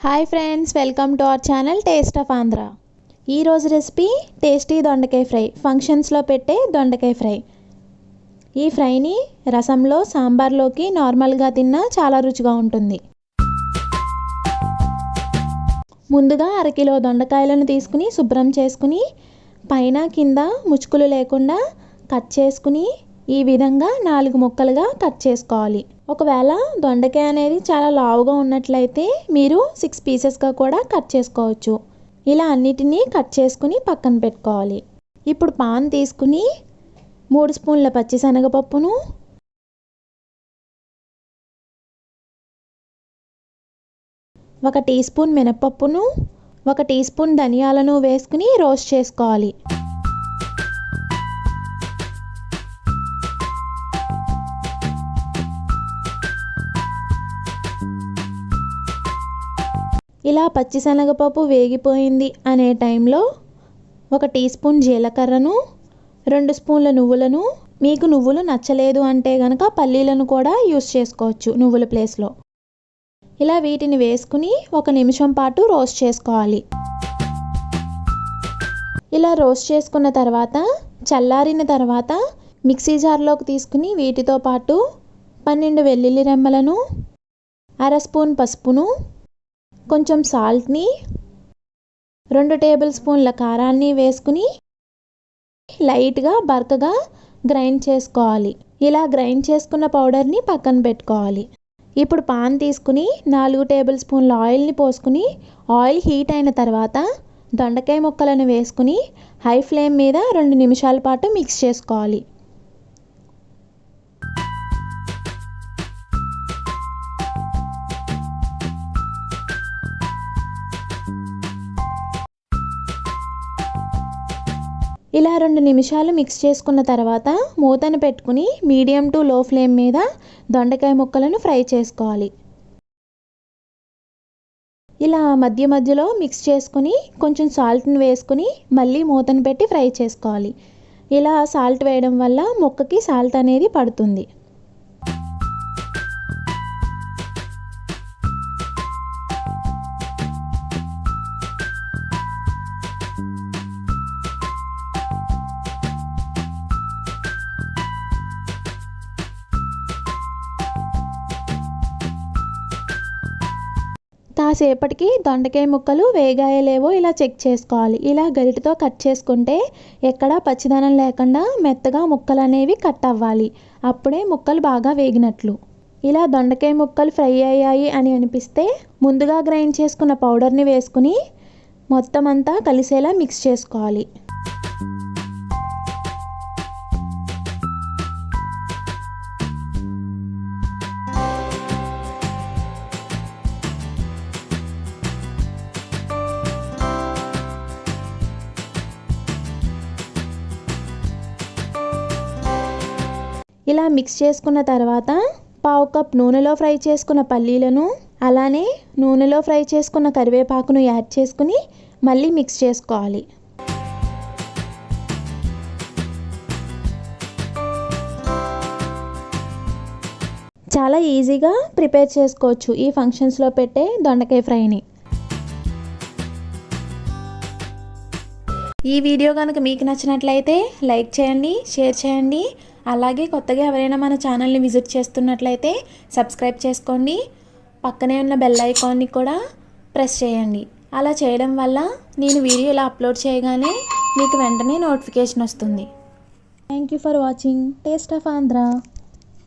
Hi friends, welcome to our channel taste of Andhra. ఈరోజు recipe tasty దొండకాయ fry. ఫంక్షన్స్లో పెట్టే దొండకాయ ఫ్రై. ఈ ఫ్రైని రసంలో, సాంబార్లోకి నార్మల్గా తిన్నా చాలా రుచిగా ఉంటుంది. ముందుగా అరకిలో దొండకాయలను తీసుకుని శుభ్రం చేసుకుని పైన కింద ముచ్చుకులు లేకుండా కట్ చేసుకుని ఈ విధంగా 4 ముక్కలుగా కట్ చేసుకోవాలి. ఒకవేళ దొండకాయ అనేది చాలా లావుగా ఉన్నట్లయితే మీరు 6 పీసెస్గా కూడా కట్ చేసుకోవచ్చు. ఇలా అన్నిటినీ కట్ చేసుకుని పక్కన పెట్టుకోవాలి. ఇప్పుడు పాన్ తీసుకుని 3 స్పూన్ల పచ్చిశనగపప్పును, 1 టీ స్పూన్ మినపప్పును, 1 టీ స్పూన్ ధనియాలను వేసుకుని రోస్ట్ చేసుకోవాలి. ఇలా పచ్చిశనగపప్పు వేగిపోయింది అనే టైంలో 1 టీ స్పూన్ జీలకర్రను, 2 స్పూన్ల నువ్వులను, మీకు నువ్వులు నచ్చలేదు అంటే కనుక పల్లీలను కూడా యూస్ చేసుకోవచ్చు నువ్వుల ప్లేస్లో. ఇలా వీటిని వేసుకుని 1 నిమిషం పాటు రోస్ట్ చేసుకోవాలి. ఇలా రోస్ట్ చేసుకున్న తర్వాత చల్లారిన తర్వాత మిక్సీ జార్లోకి తీసుకుని వీటితో పాటు 12 వెల్లుల్లి రెమ్మలను, 1/2 స్పూన్ పసుపును, కొంచెం సాల్ట్ని, 2 టేబుల్ స్పూన్ల కారాన్ని వేసుకుని లైట్గా బరకగా గ్రైండ్ చేసుకోవాలి. ఇలా గ్రైండ్ చేసుకున్న పౌడర్ని పక్కన పెట్టుకోవాలి. ఇప్పుడు పాన్ తీసుకుని 4 టేబుల్ స్పూన్ల ఆయిల్ని పోసుకుని ఆయిల్ హీట్ అయిన తర్వాత దొండకాయ ముక్కలను వేసుకుని హై ఫ్లేమ్ మీద 2 నిమిషాల పాటు మిక్స్ చేసుకోవాలి. ఇలా 2 నిమిషాలు మిక్స్ చేసుకున్న తర్వాత మూతను పెట్టుకుని మీడియం టు లో ఫ్లేమ్ మీద దొండకాయ ముక్కలను ఫ్రై చేసుకోవాలి. ఇలా మధ్య మధ్యలో మిక్స్ చేసుకుని కొంచెం సాల్ట్ని వేసుకుని మళ్ళీ మూతను పెట్టి ఫ్రై చేసుకోవాలి. ఇలా సాల్ట్ వేయడం వల్ల ముక్కకి సాల్ట్ అనేది పడుతుంది. కాసేపటికి దొండకాయ ముక్కలు వేగాయలేవో ఇలా చెక్ చేసుకోవాలి. ఇలా గరిటతో కట్ చేసుకుంటే ఎక్కడా పచ్చిదనం లేకుండా మెత్తగా ముక్కలు అనేవి కట్ అవ్వాలి. అప్పుడే ముక్కలు బాగా వేగినట్లు. ఇలా దొండకాయ ముక్కలు ఫ్రై అయ్యాయి అని అనిపిస్తే ముందుగా గ్రైండ్ చేసుకున్న పౌడర్ని వేసుకుని మొత్తం అంతా కలిసేలా మిక్స్ చేసుకోవాలి. ఇలా మిక్స్ చేసుకున్న తర్వాత 1/2 కప్ నూనెలో ఫ్రై చేసుకున్న పల్లీలను, అలానే నూనెలో ఫ్రై చేసుకున్న కరివేపాకును యాడ్ చేసుకుని మళ్ళీ మిక్స్ చేసుకోవాలి. చాలా ఈజీగా ప్రిపేర్ చేసుకోవచ్చు ఈ ఫంక్షన్స్లో పెట్టే దొండకాయ ఫ్రైని. ఈ వీడియో కనుక మీకు నచ్చినట్లయితే లైక్ చేయండి, షేర్ చేయండి. అలాగే కొత్తగా ఎవరైనా మన ఛానల్ని విజిట్ చేస్తున్నట్లయితే సబ్స్క్రైబ్ చేసుకోండి. పక్కనే ఉన్న బెల్ ఐకాన్ని కూడా ప్రెస్ చేయండి. అలా చేయడం వల్ల నేను వీడియో ఇలా అప్లోడ్ చేయగానే మీకు వెంటనే నోటిఫికేషన్ వస్తుంది. Thank you for watching taste of Andhra.